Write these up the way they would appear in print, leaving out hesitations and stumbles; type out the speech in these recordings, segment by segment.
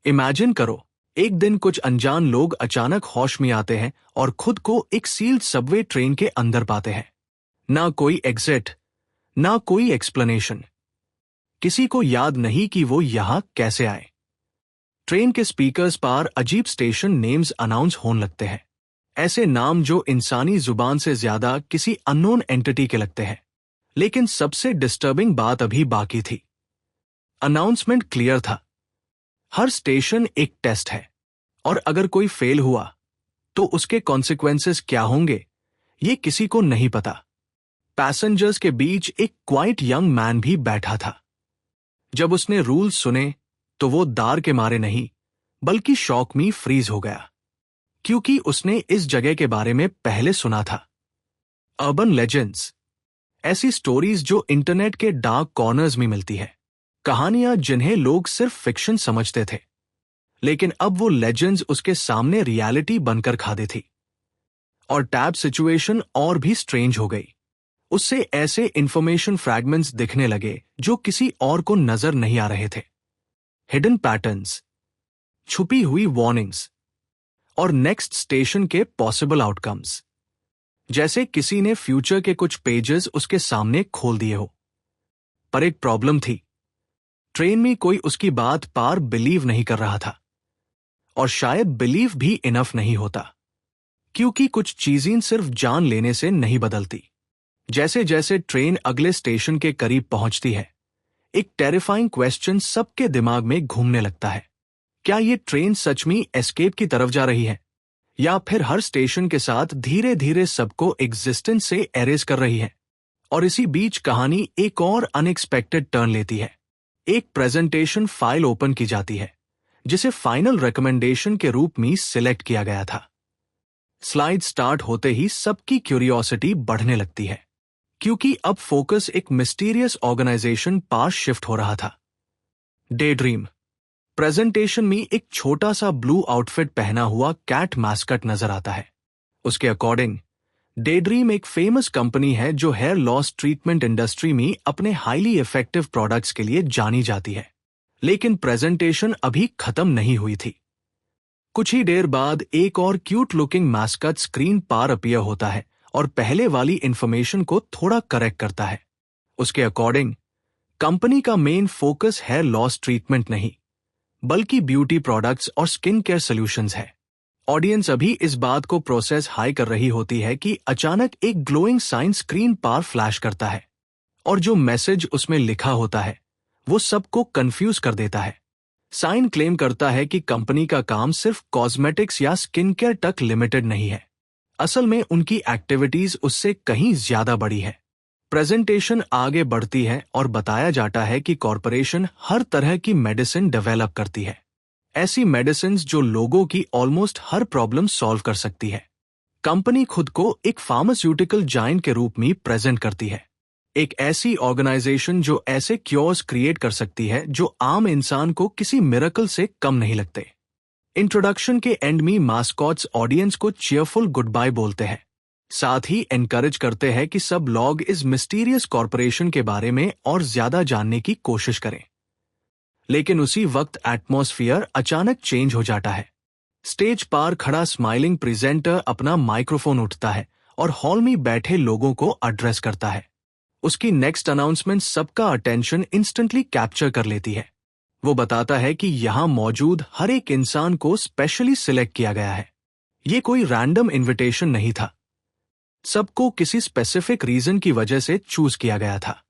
Imagine करो, एक दिन कुछ अनजान लोग अचानक होश में आते हैं और खुद को एक सील्ड सबवे ट्रेन के अंदर पाते हैं। ना कोई एग्जिट, ना कोई एक्सप्लेनेशन। किसी को याद नहीं कि वो यहां कैसे आए। ट्रेन के स्पीकर्स पर अजीब स्टेशन नेम्स अनाउंस होने लगते हैं, ऐसे नाम जो इंसानी जुबान से ज्यादा किसी अननोन एंटिटी के लगते हैं। लेकिन सबसे डिस्टर्बिंग बात अभी बाकी थी। अनाउंसमेंट क्लियर था, हर स्टेशन एक टेस्ट है, और अगर कोई फेल हुआ तो उसके कॉन्सिक्वेंसेस क्या होंगे ये किसी को नहीं पता। पैसेंजर्स के बीच एक क्वाइट यंग मैन भी बैठा था। जब उसने रूल्स सुने तो वो दार के मारे नहीं बल्कि शॉक में फ्रीज हो गया, क्योंकि उसने इस जगह के बारे में पहले सुना था। अर्बन लेजेंड्स, ऐसी स्टोरीज जो इंटरनेट के डार्क कॉर्नर्स में मिलती है, कहानियां जिन्हें लोग सिर्फ फिक्शन समझते थे, लेकिन अब वो लेजेंड्स उसके सामने रियलिटी बनकर खाते थी। और टैब सिचुएशन और भी स्ट्रेंज हो गई। उससे ऐसे इंफॉर्मेशन फ्रैगमेंट्स दिखने लगे जो किसी और को नजर नहीं आ रहे थे। हिडन पैटर्न्स, छुपी हुई वार्निंग्स, और नेक्स्ट स्टेशन के पॉसिबल आउटकम्स, जैसे किसी ने फ्यूचर के कुछ पेजेस उसके सामने खोल दिए हो। पर एक प्रॉब्लम थी, ट्रेन में कोई उसकी बात पर बिलीव नहीं कर रहा था। और शायद बिलीव भी इनफ नहीं होता, क्योंकि कुछ चीजें सिर्फ जान लेने से नहीं बदलती। जैसे जैसे ट्रेन अगले स्टेशन के करीब पहुंचती है, एक टेरिफाइंग क्वेश्चन सबके दिमाग में घूमने लगता है। क्या ये ट्रेन सच में एस्केप की तरफ जा रही है, या फिर हर स्टेशन के साथ धीरे धीरे सबको एग्जिस्टेंस से एरेज कर रही है? और इसी बीच कहानी एक और अनएक्सपेक्टेड टर्न लेती है। एक प्रेजेंटेशन फाइल ओपन की जाती है, जिसे फाइनल रिकमेंडेशन के रूप में सिलेक्ट किया गया था। स्लाइड स्टार्ट होते ही सबकी क्यूरियोसिटी बढ़ने लगती है, क्योंकि अब फोकस एक मिस्टीरियस ऑर्गेनाइजेशन पास शिफ्ट हो रहा था। Day dream. प्रेजेंटेशन में एक छोटा सा ब्लू आउटफिट पहना हुआ कैट मैस्कट नजर आता है। उसके अकॉर्डिंग डे ड्रीम एक फेमस कंपनी है जो हेयर लॉस ट्रीटमेंट इंडस्ट्री में अपने हाईली इफेक्टिव प्रोडक्ट्स के लिए जानी जाती है। लेकिन प्रेजेंटेशन अभी खत्म नहीं हुई थी। कुछ ही देर बाद एक और क्यूट लुकिंग मैस्कट स्क्रीन पर अपीयर होता है और पहले वाली इंफॉर्मेशन को थोड़ा करेक्ट करता है। उसके अकॉर्डिंग कंपनी का main focus hair loss treatment नहीं, बल्कि ब्यूटी प्रोडक्ट्स और स्किन केयर सॉल्यूशंस है। ऑडियंस अभी इस बात को प्रोसेस हाई कर रही होती है कि अचानक एक ग्लोइंग साइन स्क्रीन पर फ्लैश करता है, और जो मैसेज उसमें लिखा होता है वो सबको कंफ्यूज कर देता है। साइन क्लेम करता है कि कंपनी का काम सिर्फ कॉस्मेटिक्स या स्किन केयर तक लिमिटेड नहीं है। असल में उनकी एक्टिविटीज उससे कहीं ज्यादा बड़ी है। प्रेजेंटेशन आगे बढ़ती है और बताया जाता है कि कॉरपोरेशन हर तरह की मेडिसिन डेवलप करती है, ऐसी मेडिसिन जो लोगों की ऑलमोस्ट हर प्रॉब्लम सॉल्व कर सकती है। कंपनी खुद को एक फार्मास्यूटिकल जायंट के रूप में प्रेजेंट करती है, एक ऐसी ऑर्गेनाइजेशन जो ऐसे क्योर्स क्रिएट कर सकती है जो आम इंसान को किसी मिरेकल से कम नहीं लगते। इंट्रोडक्शन के एंड में मास्कॉट्स ऑडियंस को चीयरफुल गुड बाय बोलते हैं, साथ ही एनकरेज करते हैं कि सब लोग इस मिस्टीरियस कॉरपोरेशन के बारे में और ज्यादा जानने की कोशिश करें। लेकिन उसी वक्त एटमॉस्फेयर अचानक चेंज हो जाता है। स्टेज पर खड़ा स्माइलिंग प्रेजेंटर अपना माइक्रोफोन उठता है और हॉल में बैठे लोगों को एड्रेस करता है। उसकी नेक्स्ट अनाउंसमेंट सबका अटेंशन इंस्टेंटली कैप्चर कर लेती है। वो बताता है कि यहां मौजूद हर एक इंसान को स्पेशली सिलेक्ट किया गया है। ये कोई रैंडम इनविटेशन नहीं था, सबको किसी स्पेसिफिक रीजन की वजह से चूज किया गया था।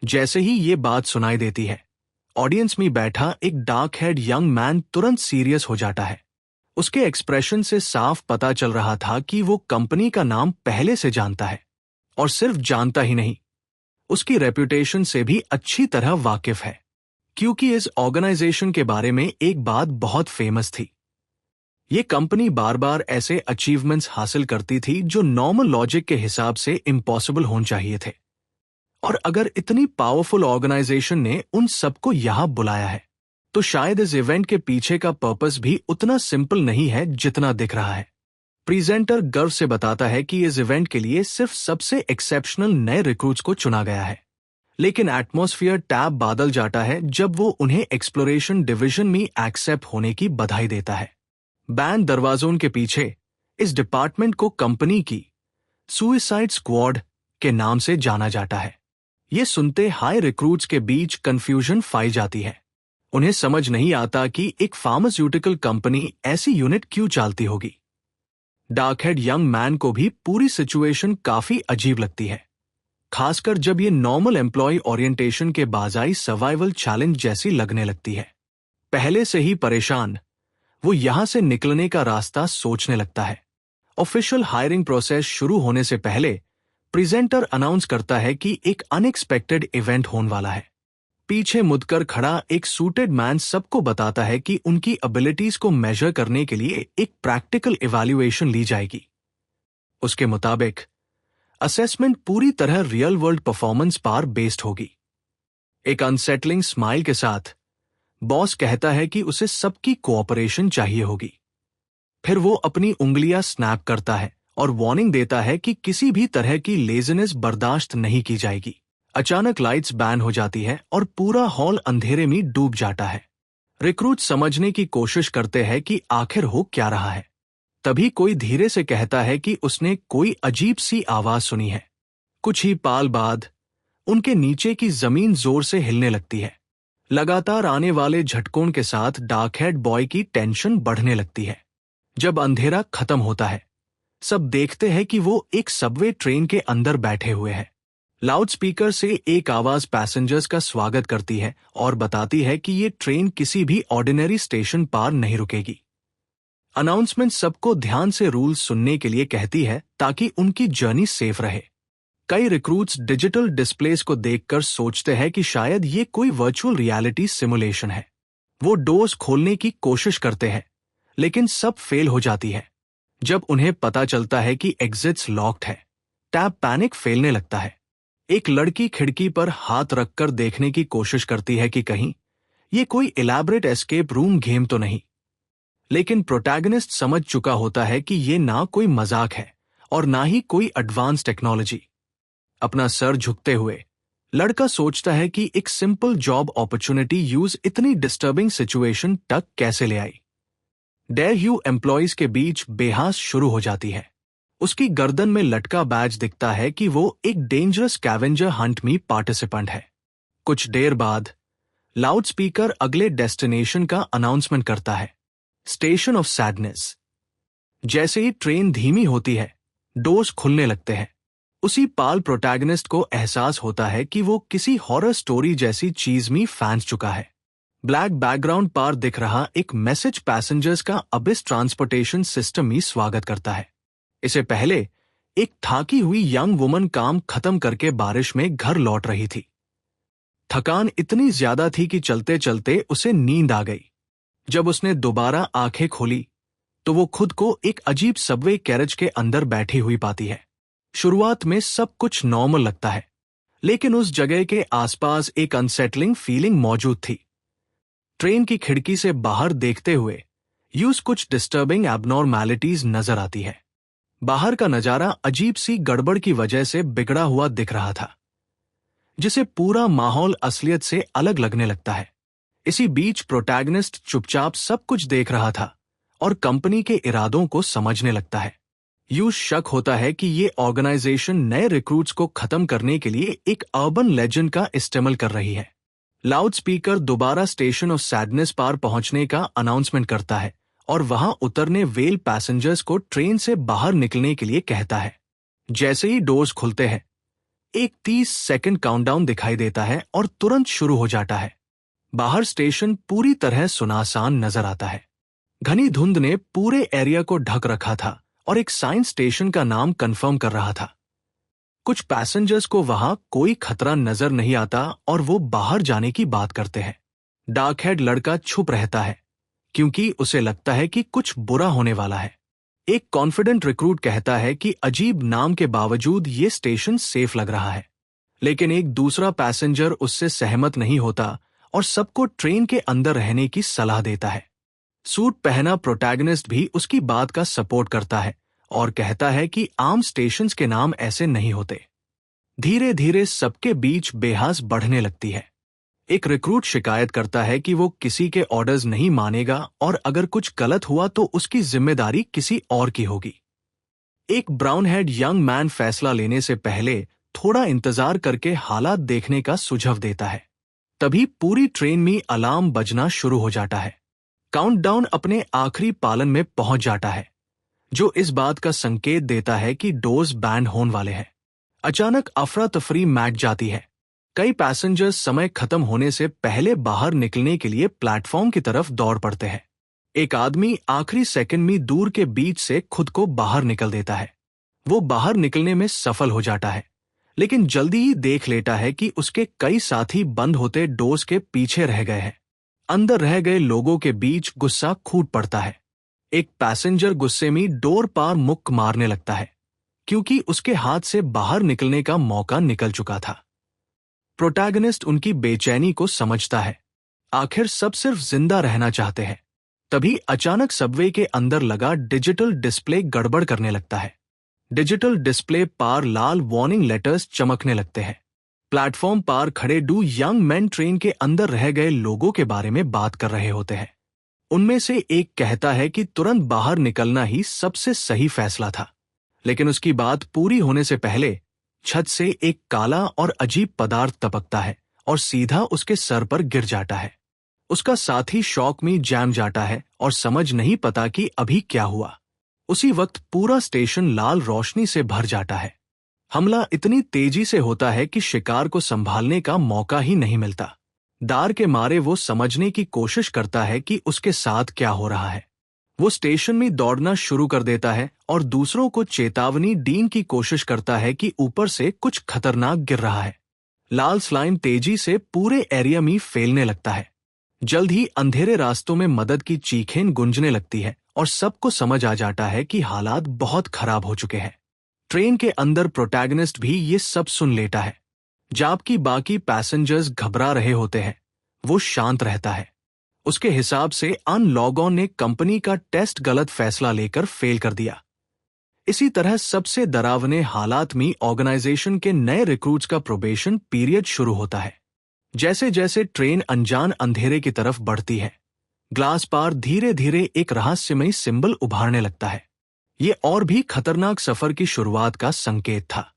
जैसे ही ये बात सुनाई देती है, ऑडियंस में बैठा एक डार्क हेड यंग मैन तुरंत सीरियस हो जाता है। उसके एक्सप्रेशन से साफ पता चल रहा था कि वो कंपनी का नाम पहले से जानता है, और सिर्फ जानता ही नहीं, उसकी रेपुटेशन से भी अच्छी तरह वाकिफ है, क्योंकि इस ऑर्गेनाइजेशन के बारे में एक बात बहुत फेमस थी। ये कंपनी बार बार ऐसे अचीवमेंट्स हासिल करती थी जो नॉर्मल लॉजिक के हिसाब से इम्पॉसिबल होने चाहिए थे। और अगर इतनी पावरफुल ऑर्गेनाइजेशन ने उन सबको यहां बुलाया है, तो शायद इस इवेंट के पीछे का पर्पस भी उतना सिंपल नहीं है जितना दिख रहा है। प्रेजेंटर गर्व से बताता है कि इस इवेंट के लिए सिर्फ सबसे एक्सेप्शनल नए रिक्रूट्स को चुना गया है, लेकिन एटमॉस्फेयर टैब बादल जाता है जब वो उन्हें एक्सप्लोरेशन डिवीजन में एक्सेप्ट होने की बधाई देता है। बैंड दरवाजों के पीछे इस डिपार्टमेंट को कंपनी की सुइसाइड स्क्वाड के नाम से जाना जाता है। ये सुनते हाई रिक्रूट्स के बीच कंफ्यूजन पाई जाती है। उन्हें समझ नहीं आता कि एक फार्मास्यूटिकल कंपनी ऐसी यूनिट क्यों चलाती होगी। डार्कहेड यंग मैन को भी पूरी सिचुएशन काफी अजीब लगती है, खासकर जब ये नॉर्मल एम्प्लॉय ओरिएंटेशन के बाजाई सर्वाइवल चैलेंज जैसी लगने लगती है। पहले से ही परेशान, वो यहां से निकलने का रास्ता सोचने लगता है। ऑफिशियल हायरिंग प्रोसेस शुरू होने से पहले प्रेजेंटर अनाउंस करता है कि एक अनएक्सपेक्टेड इवेंट होने वाला है। पीछे मुड़कर खड़ा एक सूटेड मैन सबको बताता है कि उनकी एबिलिटीज को मेजर करने के लिए एक प्रैक्टिकल इवैल्यूएशन ली जाएगी। उसके मुताबिक असेसमेंट पूरी तरह रियल वर्ल्ड परफॉर्मेंस पर बेस्ड होगी। एक अनसेटलिंग स्माइल के साथ बॉस कहता है कि उसे सबकी कोऑपरेशन चाहिए होगी। फिर वो अपनी उंगलियां स्नैप करता है और वार्निंग देता है कि किसी भी तरह की लेजीनेस बर्दाश्त नहीं की जाएगी। अचानक लाइट्स बैन हो जाती है और पूरा हॉल अंधेरे में डूब जाता है। रिक्रूट समझने की कोशिश करते हैं कि आखिर हो क्या रहा है। तभी कोई धीरे से कहता है कि उसने कोई अजीब सी आवाज सुनी है। कुछ ही पाल बाद उनके नीचे की जमीन जोर से हिलने लगती है। लगातार आने वाले झटकों के साथ डार्कहेड बॉय की टेंशन बढ़ने लगती है। जब अंधेरा खत्म होता है, सब देखते हैं कि वो एक सबवे ट्रेन के अंदर बैठे हुए हैं। लाउडस्पीकर से एक आवाज पैसेंजर्स का स्वागत करती है और बताती है कि ये ट्रेन किसी भी ऑर्डिनरी स्टेशन पार नहीं रुकेगी। अनाउंसमेंट सबको ध्यान से रूल्स सुनने के लिए कहती है ताकि उनकी जर्नी सेफ रहे। कई रिक्रूट्स डिजिटल डिस्प्लेस को देखकर सोचते हैं कि शायद ये कोई वर्चुअल रियलिटी सिमुलेशन है। वो डोर्स खोलने की कोशिश करते हैं, लेकिन सब फेल हो जाती है। जब उन्हें पता चलता है कि एग्जिट्स लॉक्ड है, टैब पैनिक फैलने लगता है। एक लड़की खिड़की पर हाथ रखकर देखने की कोशिश करती है कि कहीं ये कोई इलैबोरेट एस्केप रूम गेम तो नहीं। लेकिन प्रोटैगनिस्ट समझ चुका होता है कि ये ना कोई मजाक है और ना ही कोई एडवांस टेक्नोलॉजी। अपना सर झुकते हुए लड़का सोचता है कि एक सिंपल जॉब अपॉर्चुनिटी यूज इतनी डिस्टर्बिंग सिचुएशन तक कैसे ले आई। डेयरह्यू एम्प्लॉइज के बीच बेहास शुरू हो जाती है। उसकी गर्दन में लटका बैज दिखता है कि वो एक डेंजरस स्कैवेंजर हंट में पार्टिसिपेंट है। कुछ देर बाद लाउडस्पीकर अगले डेस्टिनेशन का अनाउंसमेंट करता है, स्टेशन ऑफ सैडनेस। जैसे ही ट्रेन धीमी होती है, डोर्स खुलने लगते हैं। उसी पाल प्रोटैगनिस्ट को एहसास होता है कि वो किसी हॉरर स्टोरी जैसी चीज में फंस चुका है। ब्लैक बैकग्राउंड पर दिख रहा एक मैसेज पैसेंजर्स का अबिस ट्रांसपोर्टेशन सिस्टम में स्वागत करता है। इसे पहले एक थाकी हुई यंग वुमन काम खत्म करके बारिश में घर लौट रही थी। थकान इतनी ज्यादा थी कि चलते चलते उसे नींद आ गई। जब उसने दोबारा आंखें खोली तो वो खुद को एक अजीब सबवे कैरेज के अंदर बैठी हुई पाती है। शुरुआत में सब कुछ नॉर्मल लगता है, लेकिन उस जगह के आसपास एक अनसेटलिंग फीलिंग मौजूद थी। ट्रेन की खिड़की से बाहर देखते हुए यूज कुछ डिस्टर्बिंग एबनॉर्मैलिटीज नजर आती है। बाहर का नजारा अजीब सी गड़बड़ की वजह से बिगड़ा हुआ दिख रहा था, जिसे पूरा माहौल असलियत से अलग लगने लगता है। इसी बीच प्रोटैगनिस्ट चुपचाप सब कुछ देख रहा था और कंपनी के इरादों को समझने लगता है। यूज शक होता है कि ये ऑर्गेनाइजेशन नए रिक्रूट्स को खत्म करने के लिए एक अर्बन लेजेंड का इस्तेमाल कर रही है। लाउडस्पीकर दोबारा स्टेशन ऑफ सैडनेस पार पहुंचने का अनाउंसमेंट करता है और वहां उतरने वेल पैसेंजर्स को ट्रेन से बाहर निकलने के लिए कहता है। जैसे ही डोर्स खुलते हैं, एक 30 सेकंड काउंटडाउन दिखाई देता है और तुरंत शुरू हो जाता है। बाहर स्टेशन पूरी तरह सुनसान नजर आता है। घनी धुंध ने पूरे एरिया को ढक रखा था और एक साइंस स्टेशन का नाम कंफर्म कर रहा था। कुछ पैसेंजर्स को वहां कोई खतरा नजर नहीं आता और वो बाहर जाने की बात करते हैं। डार्कहेड लड़का चुप रहता है क्योंकि उसे लगता है कि कुछ बुरा होने वाला है। एक कॉन्फिडेंट रिक्रूट कहता है कि अजीब नाम के बावजूद ये स्टेशन सेफ लग रहा है, लेकिन एक दूसरा पैसेंजर उससे सहमत नहीं होता और सबको ट्रेन के अंदर रहने की सलाह देता है। सूट पहना प्रोटैगनिस्ट भी उसकी बात का सपोर्ट करता है और कहता है कि आम स्टेशंस के नाम ऐसे नहीं होते। धीरे धीरे सबके बीच बेहस बढ़ने लगती है। एक रिक्रूट शिकायत करता है कि वो किसी के ऑर्डर्स नहीं मानेगा और अगर कुछ गलत हुआ तो उसकी जिम्मेदारी किसी और की होगी। एक ब्राउन हेड यंग मैन फैसला लेने से पहले थोड़ा इंतजार करके हालात देखने का सुझाव देता है। तभी पूरी ट्रेन में अलार्म बजना शुरू हो जाता है। काउंटडाउन अपने आखिरी पालन में पहुंच जाता है, जो इस बात का संकेत देता है कि डोर्स बैंड होने वाले हैं। अचानक अफरा तफरी मच जाती है। कई पैसेंजर्स समय खत्म होने से पहले बाहर निकलने के लिए प्लेटफॉर्म की तरफ दौड़ पड़ते हैं। एक आदमी आखिरी सेकंड में दूर के बीच से खुद को बाहर निकल देता है। वो बाहर निकलने में सफल हो जाता है, लेकिन जल्दी ही देख लेता है कि उसके कई साथी बंद होते डोर्स के पीछे रह गए हैं। अंदर रह गए लोगों के बीच गुस्सा फूट पड़ता है। एक पैसेंजर गुस्से में डोर पार मुक्का मारने लगता है, क्योंकि उसके हाथ से बाहर निकलने का मौका निकल चुका था। प्रोटैगनिस्ट उनकी बेचैनी को समझता है। आखिर सब सिर्फ जिंदा रहना चाहते हैं। तभी अचानक सबवे के अंदर लगा डिजिटल डिस्प्ले गड़बड़ करने लगता है। डिजिटल डिस्प्ले पार लाल वार्निंग लेटर्स चमकने लगते हैं। प्लेटफॉर्म पार खड़े दो यंग मैन ट्रेन के अंदर रह गए लोगों के बारे में बात कर रहे होते हैं। उनमें से एक कहता है कि तुरंत बाहर निकलना ही सबसे सही फैसला था, लेकिन उसकी बात पूरी होने से पहले छत से एक काला और अजीब पदार्थ टपकता है और सीधा उसके सर पर गिर जाता है। उसका साथी शॉक में जैम जाता है और समझ नहीं पता कि अभी क्या हुआ। उसी वक्त पूरा स्टेशन लाल रोशनी से भर जाता है। हमला इतनी तेजी से होता है कि शिकार को संभालने का मौका ही नहीं मिलता। डर के मारे वो समझने की कोशिश करता है कि उसके साथ क्या हो रहा है। वो स्टेशन में दौड़ना शुरू कर देता है और दूसरों को चेतावनी देने की कोशिश करता है कि ऊपर से कुछ खतरनाक गिर रहा है। लाल स्लाइम तेजी से पूरे एरिया में फैलने लगता है। जल्द ही अंधेरे रास्तों में मदद की चीखें गूंजने लगती है और सबको समझ आ जाता है कि हालात बहुत खराब हो चुके हैं। ट्रेन के अंदर प्रोटैगनिस्ट भी ये सब सुन लेता है। जबकि बाकी पैसेंजर्स घबरा रहे होते हैं, वो शांत रहता है। उसके हिसाब से अन लॉगॉन ने कंपनी का टेस्ट गलत फैसला लेकर फेल कर दिया। इसी तरह सबसे डरावने हालात में ऑर्गेनाइजेशन के नए रिक्रूट्स का प्रोबेशन पीरियड शुरू होता है। जैसे जैसे ट्रेन अनजान अंधेरे की तरफ बढ़ती है, ग्लास पार धीरे धीरे एक रहस्यमयी सिंबल उभारने लगता है। ये और भी खतरनाक सफर की शुरुआत का संकेत था।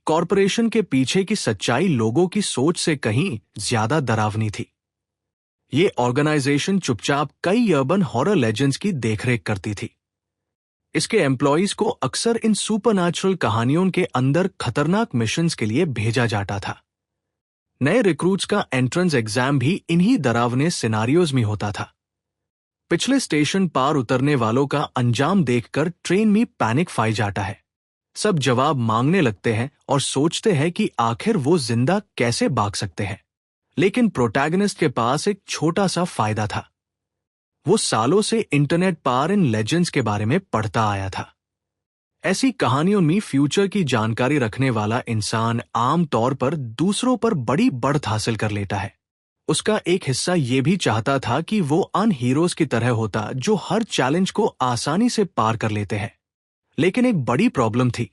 कॉरपोरेशन के पीछे की सच्चाई लोगों की सोच से कहीं ज्यादा डरावनी थी। ये ऑर्गेनाइजेशन चुपचाप कई अर्बन हॉरर लेजेंड्स की देखरेख करती थी। इसके एम्प्लॉइज को अक्सर इन सुपरनैचुरल कहानियों के अंदर खतरनाक मिशंस के लिए भेजा जाता था। नए रिक्रूट्स का एंट्रेंस एग्जाम भी इन्हीं डरावने सिनारियोज में होता था। पिछले स्टेशन पार उतरने वालों का अंजाम देखकर ट्रेन में पैनिक फाई जाता है। सब जवाब मांगने लगते हैं और सोचते हैं कि आखिर वो जिंदा कैसे भाग सकते हैं। लेकिन प्रोटैगनिस्ट के पास एक छोटा सा फायदा था। वो सालों से इंटरनेट पार इन लेजेंड्स के बारे में पढ़ता आया था। ऐसी कहानियों में फ्यूचर की जानकारी रखने वाला इंसान आम तौर पर दूसरों पर बड़ी बढ़त हासिल कर लेता है। उसका एक हिस्सा ये भी चाहता था कि वो अन हीरोज की तरह होता जो हर चैलेंज को आसानी से पार कर लेते हैं। लेकिन एक बड़ी प्रॉब्लम थी।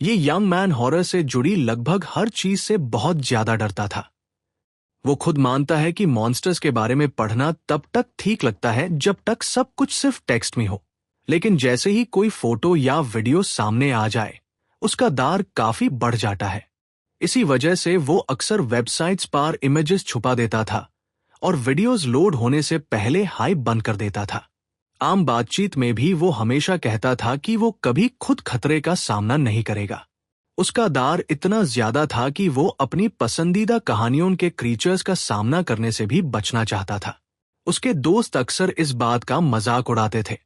ये यंग मैन हॉरर से जुड़ी लगभग हर चीज से बहुत ज्यादा डरता था। वो खुद मानता है कि मॉन्स्टर्स के बारे में पढ़ना तब तक ठीक लगता है जब तक सब कुछ सिर्फ टेक्स्ट में हो, लेकिन जैसे ही कोई फोटो या वीडियो सामने आ जाए, उसका डर काफी बढ़ जाता है। इसी वजह से वो अक्सर वेबसाइट्स पर इमेजेस छुपा देता था और वीडियोस लोड होने से पहले हाइप बंद कर देता था। आम बातचीत में भी वो हमेशा कहता था कि वो कभी खुद खतरे का सामना नहीं करेगा। उसका डर इतना ज्यादा था कि वो अपनी पसंदीदा कहानियों के क्रीचर्स का सामना करने से भी बचना चाहता था। उसके दोस्त अक्सर इस बात का मजाक उड़ाते थे।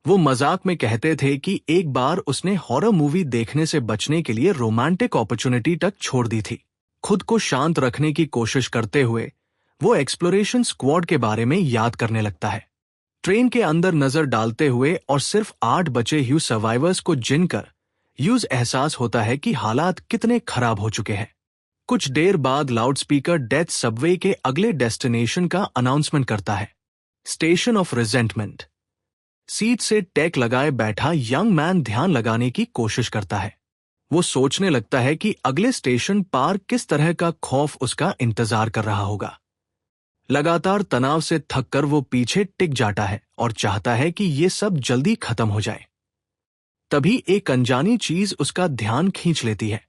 वो मजाक में कहते थे कि एक बार उसने हॉरर मूवी देखने से बचने के लिए रोमांटिक अपॉर्चुनिटी तक छोड़ दी थी। खुद को शांत रखने की कोशिश करते हुए वो एक्सप्लोरेशन स्क्वाड के बारे में याद करने लगता है। ट्रेन के अंदर नजर डालते हुए और सिर्फ 8 बचे हुए सर्वाइवर्स को जिनकर यूज एहसास होता है कि हालात कितने खराब हो चुके हैं। कुछ देर बाद लाउडस्पीकर डेथ सबवे के अगले डेस्टिनेशन का अनाउंसमेंट करता है, स्टेशन ऑफ रिजेंटमेंट। सीट से टैक लगाए बैठा यंग मैन ध्यान लगाने की कोशिश करता है। वो सोचने लगता है कि अगले स्टेशन पार किस तरह का खौफ उसका इंतजार कर रहा होगा। लगातार तनाव से थककर वो पीछे टिक जाता है और चाहता है कि ये सब जल्दी खत्म हो जाए। तभी एक अनजानी चीज उसका ध्यान खींच लेती है।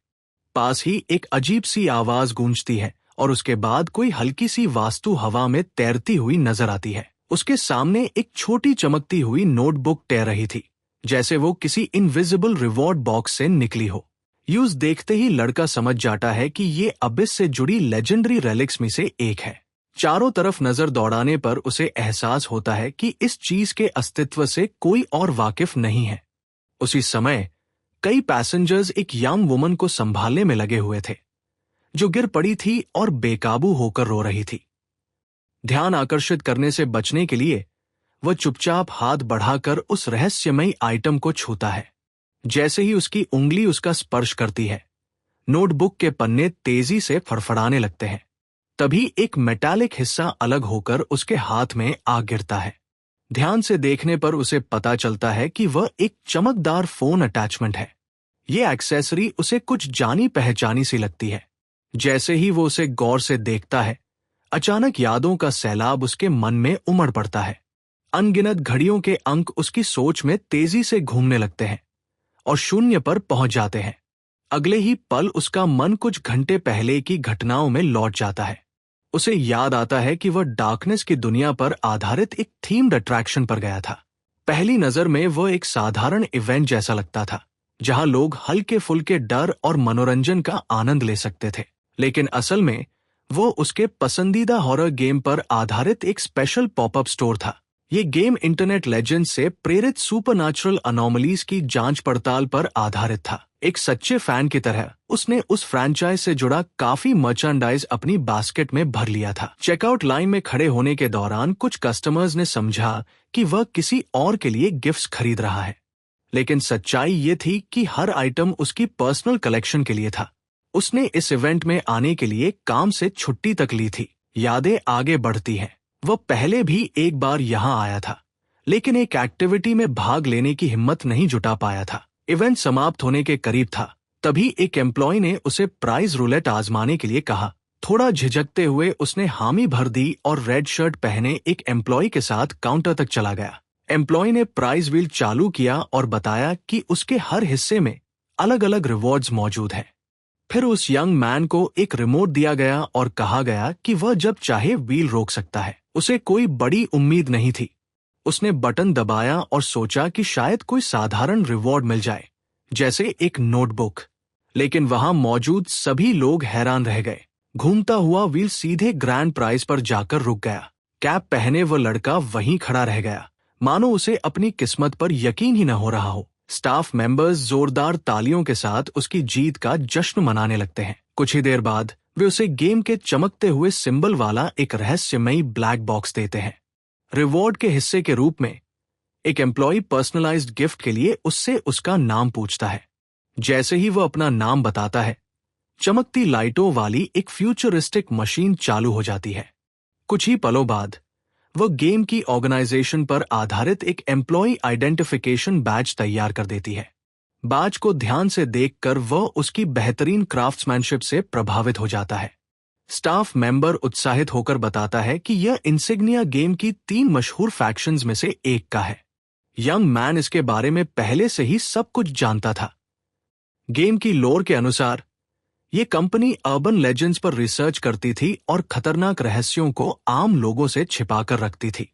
पास ही एक अजीब सी आवाज गूंजती है और उसके बाद कोई हल्की सी वास्तु हवा में तैरती हुई नजर आती है। उसके सामने एक छोटी चमकती हुई नोटबुक तैर रही थी, जैसे वो किसी इनविजिबल रिवॉर्ड बॉक्स से निकली हो। यूज देखते ही लड़का समझ जाता है कि ये अबिस से जुड़ी लेजेंडरी रेलिक्स में से एक है। चारों तरफ नजर दौड़ाने पर उसे एहसास होता है कि इस चीज के अस्तित्व से कोई और वाकिफ नहीं है। उसी समय कई पैसेंजर्स एक यंग वुमन को संभालने में लगे हुए थे, जो गिर पड़ी थी और बेकाबू होकर रो रही थी। ध्यान आकर्षित करने से बचने के लिए वह चुपचाप हाथ बढ़ाकर उस रहस्यमयी आइटम को छूता है। जैसे ही उसकी उंगली उसका स्पर्श करती है, नोटबुक के पन्ने तेजी से फड़फड़ाने लगते हैं। तभी एक मेटालिक हिस्सा अलग होकर उसके हाथ में आ गिरता है। ध्यान से देखने पर उसे पता चलता है कि वह एक चमकदार फोन अटैचमेंट है। ये एक्सेसरी उसे कुछ जानी पहचानी सी लगती है। जैसे ही वो उसे गौर से देखता है, अचानक यादों का सैलाब उसके मन में उमड़ पड़ता है। अनगिनत घड़ियों के अंक उसकी सोच में तेजी से घूमने लगते हैं और शून्य पर पहुंच जाते हैं। अगले ही पल उसका मन कुछ घंटे पहले की घटनाओं में लौट जाता है। उसे याद आता है कि वह डार्कनेस की दुनिया पर आधारित एक थीम्ड अट्रैक्शन पर गया था। पहली नजर में वह एक साधारण इवेंट जैसा लगता था, जहां लोग हल्के फुल्के डर और मनोरंजन का आनंद ले सकते थे। लेकिन असल में वो उसके पसंदीदा हॉरर गेम पर आधारित एक स्पेशल पॉपअप स्टोर था। ये गेम इंटरनेट लेजेंड से प्रेरित सुपरनैचुरल अनोमलीज की जांच पड़ताल पर आधारित था। एक सच्चे फैन की तरह उसने उस फ्रैंचाइज से जुड़ा काफी मर्चेंडाइज अपनी बास्केट में भर लिया था। चेकआउट लाइन में खड़े होने के दौरान कुछ कस्टमर्स ने समझा कि वह किसी और के लिए गिफ्ट्स खरीद रहा है, लेकिन सच्चाई ये थी कि हर आइटम उसकी पर्सनल कलेक्शन के लिए था। उसने इस इवेंट में आने के लिए काम से छुट्टी तक ली थी। यादें आगे बढ़ती हैं। वह पहले भी एक बार यहाँ आया था, लेकिन एक एक्टिविटी में भाग लेने की हिम्मत नहीं जुटा पाया था। इवेंट समाप्त होने के करीब था, तभी एक एम्प्लॉय ने उसे प्राइज रूलेट आजमाने के लिए कहा। थोड़ा झिझकते हुए उसने हामी भर दी और रेड शर्ट पहने एक एम्प्लॉय के साथ काउंटर तक चला गया। एम्प्लॉय ने प्राइज व्हील चालू किया और बताया कि उसके हर हिस्से में अलग अलग रिवॉर्ड्स मौजूद हैं। फिर उस यंग मैन को एक रिमोट दिया गया और कहा गया कि वह जब चाहे व्हील रोक सकता है। उसे कोई बड़ी उम्मीद नहीं थी। उसने बटन दबाया और सोचा कि शायद कोई साधारण रिवॉर्ड मिल जाए, जैसे एक नोटबुक। लेकिन वहां मौजूद सभी लोग हैरान रह गए। घूमता हुआ व्हील सीधे ग्रैंड प्राइज पर जाकर रुक गया। कैप पहने वो लड़का वहीं खड़ा रह गया, मानो उसे अपनी किस्मत पर यकीन ही न हो रहा हो। स्टाफ मेंबर्स जोरदार तालियों के साथ उसकी जीत का जश्न मनाने लगते हैं। कुछ ही देर बाद वे उसे गेम के चमकते हुए सिंबल वाला एक रहस्यमयी ब्लैक बॉक्स देते हैं। रिवॉर्ड के हिस्से के रूप में एक एम्प्लॉय पर्सनलाइज्ड गिफ्ट के लिए उससे उसका नाम पूछता है। जैसे ही वो अपना नाम बताता है, चमकती लाइटों वाली एक फ्यूचरिस्टिक मशीन चालू हो जाती है। कुछ ही पलों बाद वह गेम की ऑर्गेनाइजेशन पर आधारित एक एम्प्लॉय आइडेंटिफिकेशन बैज तैयार कर देती है। बैज को ध्यान से देखकर वह उसकी बेहतरीन क्राफ्ट्समैनशिप से प्रभावित हो जाता है। स्टाफ मेंबर उत्साहित होकर बताता है कि यह इंसिग्निया गेम की 3 मशहूर फैक्शंस में से एक का है। यंग मैन इसके बारे में पहले से ही सब कुछ जानता था। गेम की लोर के अनुसार ये कंपनी अर्बन लेजेंड्स पर रिसर्च करती थी और खतरनाक रहस्यों को आम लोगों से छिपाकर रखती थी।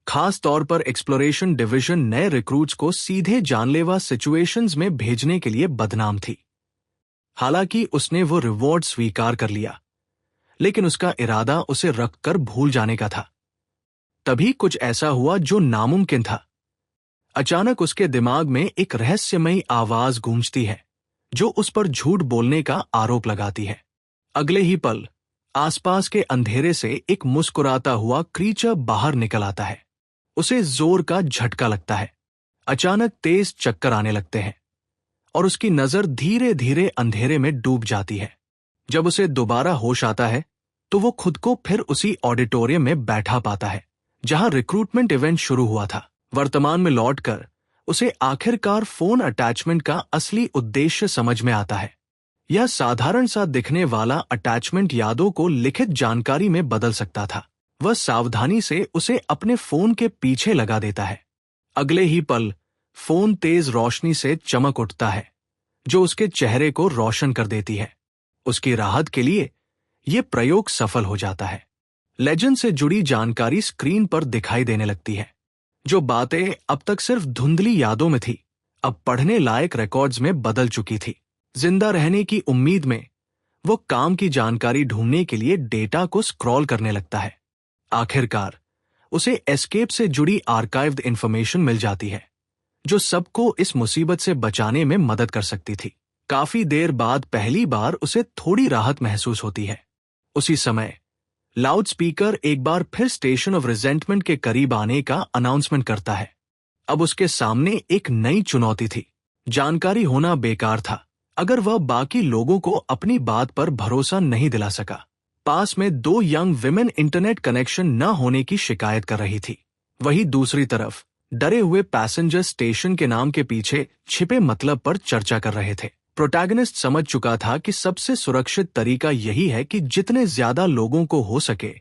खास तौर पर एक्सप्लोरेशन डिवीजन नए रिक्रूट्स को सीधे जानलेवा सिचुएशंस में भेजने के लिए बदनाम थी। हालांकि उसने वो रिवॉर्ड स्वीकार कर लिया, लेकिन उसका इरादा उसे रखकर भूल जाने का था। तभी कुछ ऐसा हुआ जो नामुमकिन था। अचानक उसके दिमाग में एक रहस्यमयी आवाज गूंजती है, जो उस पर झूठ बोलने का आरोप लगाती है। अगले ही पल आसपास के अंधेरे से एक मुस्कुराता हुआ क्रीचर बाहर निकल आता है। उसे जोर का झटका लगता है। अचानक तेज चक्कर आने लगते हैं और उसकी नजर धीरे धीरे अंधेरे में डूब जाती है। जब उसे दोबारा होश आता है तो वो खुद को फिर उसी ऑडिटोरियम में बैठा पाता है जहां रिक्रूटमेंट इवेंट शुरू हुआ था। वर्तमान में लौटकर उसे आखिरकार फोन अटैचमेंट का असली उद्देश्य समझ में आता है। यह साधारण सा दिखने वाला अटैचमेंट यादों को लिखित जानकारी में बदल सकता था। वह सावधानी से उसे अपने फोन के पीछे लगा देता है। अगले ही पल फोन तेज रोशनी से चमक उठता है, जो उसके चेहरे को रोशन कर देती है। उसकी राहत के लिए यह प्रयोग सफल हो जाता है। लेजेंड से जुड़ी जानकारी स्क्रीन पर दिखाई देने लगती है। जो बातें अब तक सिर्फ धुंधली यादों में थी, अब पढ़ने लायक रिकॉर्ड्स में बदल चुकी थी। जिंदा रहने की उम्मीद में वो काम की जानकारी ढूंढने के लिए डेटा को स्क्रॉल करने लगता है। आखिरकार उसे एस्केप से जुड़ी आर्काइव्ड इंफॉर्मेशन मिल जाती है, जो सबको इस मुसीबत से बचाने में मदद कर सकती थी। काफी देर बाद पहली बार उसे थोड़ी राहत महसूस होती है। उसी समय लाउडस्पीकर एक बार फिर स्टेशन ऑफ रिजेंटमेंट के करीब आने का अनाउंसमेंट करता है। अब उसके सामने एक नई चुनौती थी। जानकारी होना बेकार था अगर वह बाकी लोगों को अपनी बात पर भरोसा नहीं दिला सका। पास में 2 यंग विमेन इंटरनेट कनेक्शन न होने की शिकायत कर रही थी। वहीं दूसरी तरफ डरे हुए पैसेंजर स्टेशन के नाम के पीछे छिपे मतलब पर चर्चा कर रहे थे। प्रोटैगनिस्ट समझ चुका था कि सबसे सुरक्षित तरीका यही है कि जितने ज्यादा लोगों को हो सके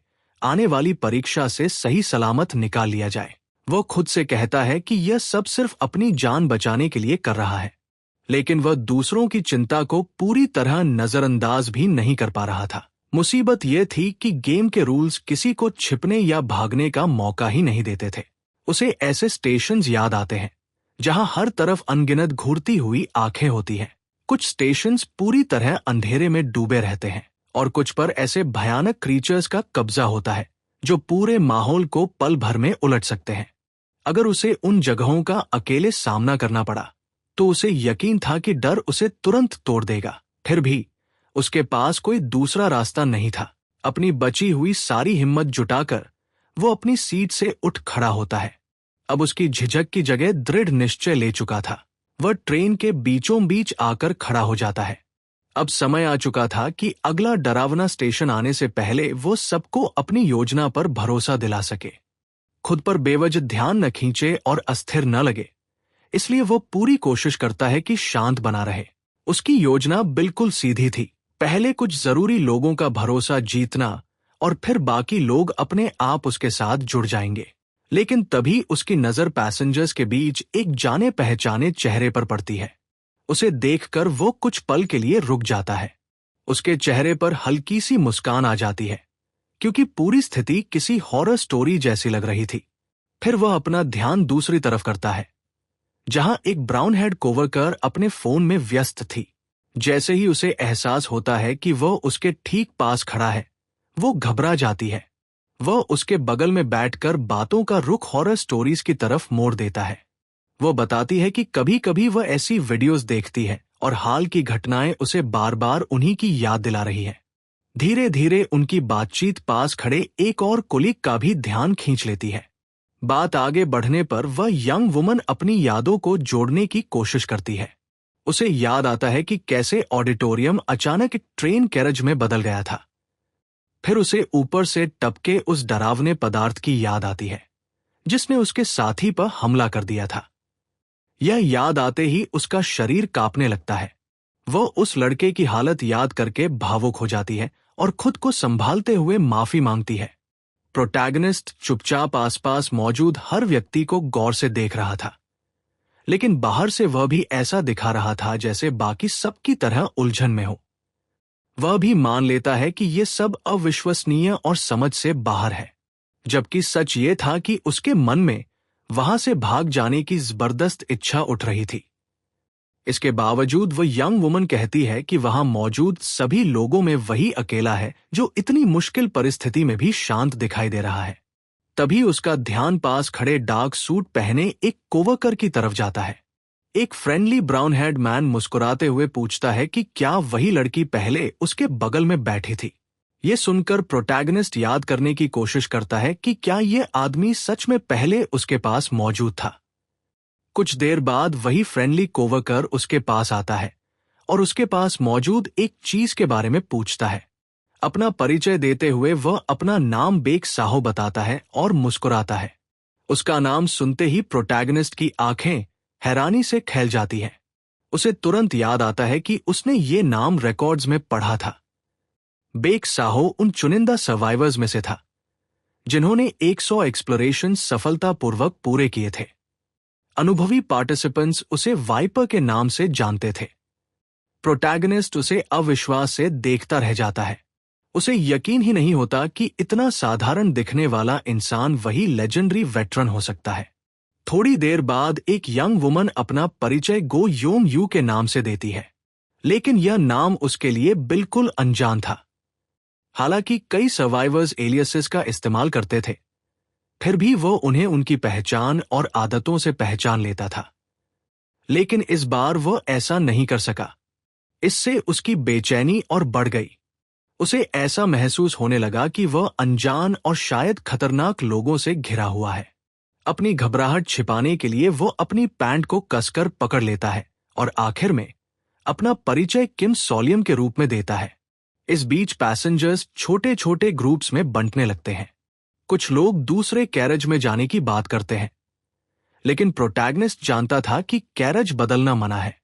आने वाली परीक्षा से सही सलामत निकाल लिया जाए। वह खुद से कहता है कि यह सब सिर्फ अपनी जान बचाने के लिए कर रहा है, लेकिन वह दूसरों की चिंता को पूरी तरह नजरअंदाज भी नहीं कर पा रहा था। मुसीबत यह थी कि गेम के रूल्स किसी को छिपने या भागने का मौका ही नहीं देते थे। उसे ऐसे स्टेशंस याद आते हैं जहां हर तरफ अनगिनत घूरती हुई आंखें होती हैं। कुछ स्टेशंस पूरी तरह अंधेरे में डूबे रहते हैं और कुछ पर ऐसे भयानक क्रीचर्स का कब्जा होता है जो पूरे माहौल को पल भर में उलट सकते हैं। अगर उसे उन जगहों का अकेले सामना करना पड़ा तो उसे यकीन था कि डर उसे तुरंत तोड़ देगा। फिर भी उसके पास कोई दूसरा रास्ता नहीं था। अपनी बची हुई सारी हिम्मत जुटाकर वो अपनी सीट से उठ खड़ा होता है। अब उसकी झिझक की जगह दृढ़ निश्चय ले चुका था। वह ट्रेन के बीचों बीच आकर खड़ा हो जाता है। अब समय आ चुका था कि अगला डरावना स्टेशन आने से पहले वो सबको अपनी योजना पर भरोसा दिला सके। खुद पर बेवजह ध्यान न खींचे और अस्थिर न लगे, इसलिए वो पूरी कोशिश करता है कि शांत बना रहे। उसकी योजना बिल्कुल सीधी थी। पहले कुछ जरूरी लोगों का भरोसा जीतना और फिर बाकी लोग अपने आप उसके साथ जुड़ जाएंगे। लेकिन तभी उसकी नजर पैसेंजर्स के बीच एक जाने पहचाने चेहरे पर पड़ती है। उसे देखकर वो कुछ पल के लिए रुक जाता है। उसके चेहरे पर हल्की सी मुस्कान आ जाती है, क्योंकि पूरी स्थिति किसी हॉरर स्टोरी जैसी लग रही थी। फिर वह अपना ध्यान दूसरी तरफ करता है, जहां एक ब्राउन हेड कोवर्कर अपने फोन में व्यस्त थी। जैसे ही उसे एहसास होता है कि वह उसके ठीक पास खड़ा है, वो घबरा जाती है। वह उसके बगल में बैठकर बातों का रुख हॉरर स्टोरीज की तरफ मोड़ देता है। वह बताती है कि कभी कभी वह ऐसी वीडियोस देखती है और हाल की घटनाएं उसे बार बार उन्हीं की याद दिला रही है। धीरे धीरे उनकी बातचीत पास खड़े एक और कुलीग का भी ध्यान खींच लेती है। बात आगे बढ़ने पर वह यंग वुमन अपनी यादों को जोड़ने की कोशिश करती है। उसे याद आता है कि कैसे ऑडिटोरियम अचानक एक ट्रेन कैरेज में बदल गया था। फिर उसे ऊपर से टपके उस डरावने पदार्थ की याद आती है जिसने उसके साथी पर हमला कर दिया था। यह याद आते ही उसका शरीर कांपने लगता है। वह उस लड़के की हालत याद करके भावुक हो जाती है और खुद को संभालते हुए माफी मांगती है। प्रोटैगनिस्ट चुपचाप आसपास मौजूद हर व्यक्ति को गौर से देख रहा था, लेकिन बाहर से वह भी ऐसा दिखा रहा था जैसे बाकी सबकी तरह उलझन में हो। वह भी मान लेता है कि यह सब अविश्वसनीय और समझ से बाहर है, जबकि सच ये था कि उसके मन में वहां से भाग जाने की जबरदस्त इच्छा उठ रही थी। इसके बावजूद वह यंग वुमन कहती है कि वहां मौजूद सभी लोगों में वही अकेला है जो इतनी मुश्किल परिस्थिति में भी शांत दिखाई दे रहा है। तभी उसका ध्यान पास खड़े डार्क सूट पहने एक कोवर्कर की तरफ जाता है। एक फ्रेंडली ब्राउन हेड मैन मुस्कुराते हुए पूछता है कि क्या वही लड़की पहले उसके बगल में बैठी थी। ये सुनकर प्रोटैगनिस्ट याद करने की कोशिश करता है कि क्या ये आदमी सच में पहले उसके पास मौजूद था। कुछ देर बाद वही फ्रेंडली कोवर्कर उसके पास आता है और उसके पास मौजूद एक चीज के बारे में पूछता है। अपना परिचय देते हुए वह अपना नाम बेक साहो बताता है और मुस्कुराता है। उसका नाम सुनते ही प्रोटैगनिस्ट की आंखें हैरानी से खैल जाती है। उसे तुरंत याद आता है कि उसने ये नाम रिकॉर्ड्स में पढ़ा था। बेक साहो उन चुनिंदा सर्वाइवर्स में से था जिन्होंने 100 एक्सप्लोरेशन सफलतापूर्वक पूरे किए थे। अनुभवी पार्टिसिपेंट्स उसे वाइपर के नाम से जानते थे। प्रोटैगनिस्ट उसे अविश्वास से देखता रह जाता है। उसे यकीन ही नहीं होता कि इतना साधारण दिखने वाला इंसान वही लेजेंडरी वेटरन हो सकता है। थोड़ी देर बाद एक यंग वुमन अपना परिचय गो योंग यू के नाम से देती है, लेकिन यह नाम उसके लिए बिल्कुल अनजान था। हालांकि कई सर्वाइवर्स एलियासेस का इस्तेमाल करते थे, फिर भी वो उन्हें उनकी पहचान और आदतों से पहचान लेता था। लेकिन इस बार वो ऐसा नहीं कर सका। इससे उसकी बेचैनी और बढ़ गई। उसे ऐसा महसूस होने लगा कि वह अनजान और शायद खतरनाक लोगों से घिरा हुआ है। अपनी घबराहट छिपाने के लिए वो अपनी पैंट को कसकर पकड़ लेता है और आखिर में अपना परिचय किम सोलियम के रूप में देता है। इस बीच पैसेंजर्स छोटे छोटे ग्रुप्स में बंटने लगते हैं। कुछ लोग दूसरे कैरेज में जाने की बात करते हैं, लेकिन प्रोटैगनिस्ट जानता था कि कैरेज बदलना मना है।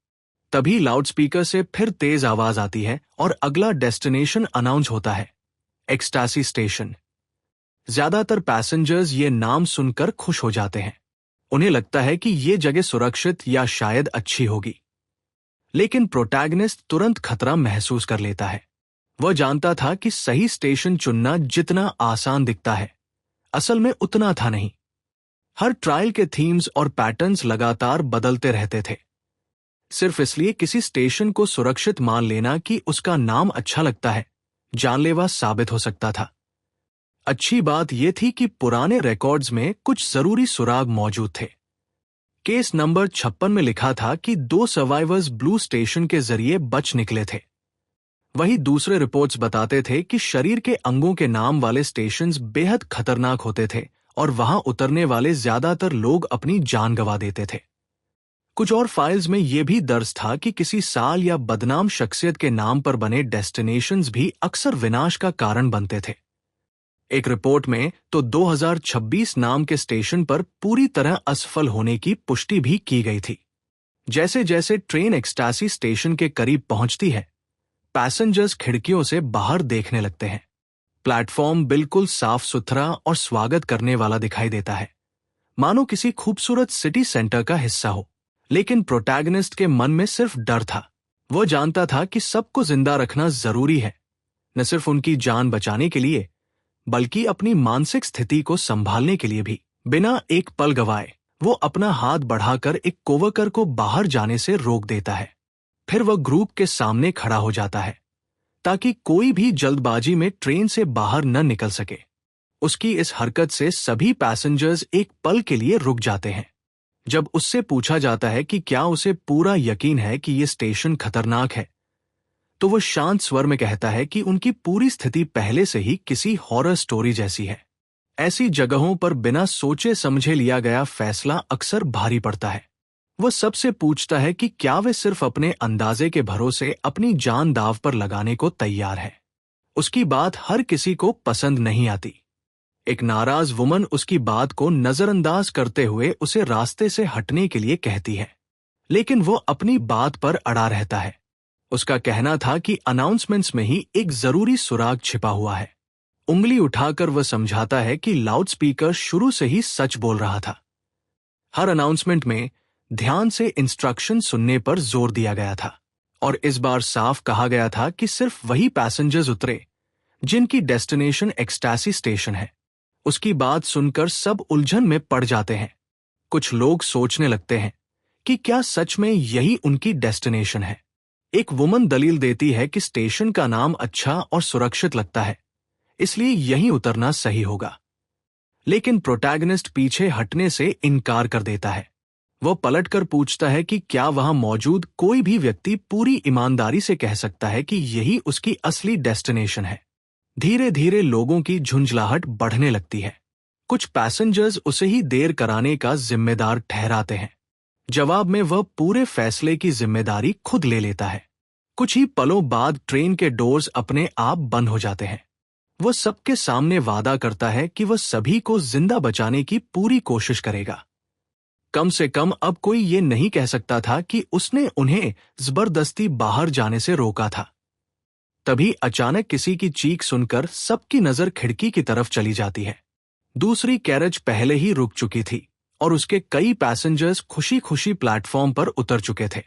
तभी लाउडस्पीकर से फिर तेज आवाज आती है और अगला डेस्टिनेशन अनाउंस होता है, एक्सटासी स्टेशन। ज्यादातर पैसेंजर्स ये नाम सुनकर खुश हो जाते हैं। उन्हें लगता है कि ये जगह सुरक्षित या शायद अच्छी होगी। लेकिन प्रोटैगनिस्ट तुरंत खतरा महसूस कर लेता है। वह जानता था कि सही स्टेशन चुनना जितना आसान दिखता है, असल में उतना था नहीं। हर ट्रायल के थीम्स और पैटर्न्स लगातार बदलते रहते थे। सिर्फ इसलिए किसी स्टेशन को सुरक्षित मान लेना कि उसका नाम अच्छा लगता है, जानलेवा साबित हो सकता था। अच्छी बात यह थी कि पुराने रिकॉर्ड्स में कुछ जरूरी सुराग मौजूद थे। केस नंबर 56 में लिखा था कि 2 सर्वाइवर्स ब्लू स्टेशन के जरिए बच निकले थे। वही दूसरे रिपोर्ट्स बताते थे कि शरीर के अंगों के नाम वाले स्टेशंस बेहद खतरनाक होते थे और वहां उतरने वाले ज्यादातर लोग अपनी जान गंवा देते थे। कुछ और फाइल्स में यह भी दर्ज था कि किसी साल या बदनाम शख्सियत के नाम पर बने डेस्टिनेशंस भी अक्सर विनाश का कारण बनते थे। एक रिपोर्ट में तो 2026 नाम के स्टेशन पर पूरी तरह असफल होने की पुष्टि भी की गई थी। जैसे जैसे ट्रेन एक्सटासी स्टेशन के करीब पहुंचती है, पैसेंजर्स खिड़कियों से बाहर देखने लगते हैं। प्लेटफॉर्म बिल्कुल साफ सुथरा और स्वागत करने वाला दिखाई देता है, मानो किसी खूबसूरत सिटी सेंटर का हिस्सा हो। लेकिन प्रोटैगनिस्ट के मन में सिर्फ डर था। वो जानता था कि सबको जिंदा रखना जरूरी है, न सिर्फ उनकी जान बचाने के लिए बल्कि अपनी मानसिक स्थिति को संभालने के लिए भी। बिना एक पल गवाए वो अपना हाथ बढ़ाकर एक कोवर्कर को बाहर जाने से रोक देता है। फिर वह ग्रुप के सामने खड़ा हो जाता है ताकि कोई भी जल्दबाजी में ट्रेन से बाहर न निकल सके। उसकी इस हरकत से सभी पैसेंजर्स एक पल के लिए रुक जाते हैं। जब उससे पूछा जाता है कि क्या उसे पूरा यकीन है कि यह स्टेशन खतरनाक है, तो वह शांत स्वर में कहता है कि उनकी पूरी स्थिति पहले से ही किसी हॉरर स्टोरी जैसी है। ऐसी जगहों पर बिना सोचे समझे लिया गया फैसला अक्सर भारी पड़ता है। वह सबसे पूछता है कि क्या वे सिर्फ अपने अंदाजे के भरोसे अपनी जान दांव पर लगाने को तैयार है। उसकी बात हर किसी को पसंद नहीं आती। एक नाराज वुमन उसकी बात को नजरअंदाज करते हुए उसे रास्ते से हटने के लिए कहती है, लेकिन वो अपनी बात पर अड़ा रहता है। उसका कहना था कि अनाउंसमेंट्स में ही एक जरूरी सुराग छिपा हुआ है। उंगली उठाकर वह समझाता है कि लाउडस्पीकर शुरू से ही सच बोल रहा था। हर अनाउंसमेंट में ध्यान से इंस्ट्रक्शन सुनने पर जोर दिया गया था और इस बार साफ कहा गया था कि सिर्फ वही पैसेंजर्स उतरे जिनकी डेस्टिनेशन एक्सटासी स्टेशन है। उसकी बात सुनकर सब उलझन में पड़ जाते हैं। कुछ लोग सोचने लगते हैं कि क्या सच में यही उनकी डेस्टिनेशन है। एक वुमन दलील देती है कि स्टेशन का नाम अच्छा और सुरक्षित लगता है, इसलिए यहीं उतरना सही होगा। लेकिन प्रोटैगनिस्ट पीछे हटने से इनकार कर देता है। वह पलटकर पूछता है कि क्या वहां मौजूद कोई भी व्यक्ति पूरी ईमानदारी से कह सकता है कि यही उसकी असली डेस्टिनेशन है। धीरे धीरे लोगों की झुंझलाहट बढ़ने लगती है। कुछ पैसेंजर्स उसे ही देर कराने का जिम्मेदार ठहराते हैं। जवाब में वह पूरे फैसले की जिम्मेदारी खुद ले लेता है। कुछ ही पलों बाद ट्रेन के डोर्स अपने आप बंद हो जाते हैं। वह सबके सामने वादा करता है कि वह सभी को जिंदा बचाने की पूरी कोशिश करेगा। कम से कम अब कोई ये नहीं कह सकता था कि उसने उन्हें जबरदस्ती बाहर जाने से रोका था। तभी अचानक किसी की चीख सुनकर सबकी नजर खिड़की की तरफ चली जाती है। दूसरी कैरेज पहले ही रुक चुकी थी और उसके कई पैसेंजर्स खुशी खुशी प्लेटफॉर्म पर उतर चुके थे।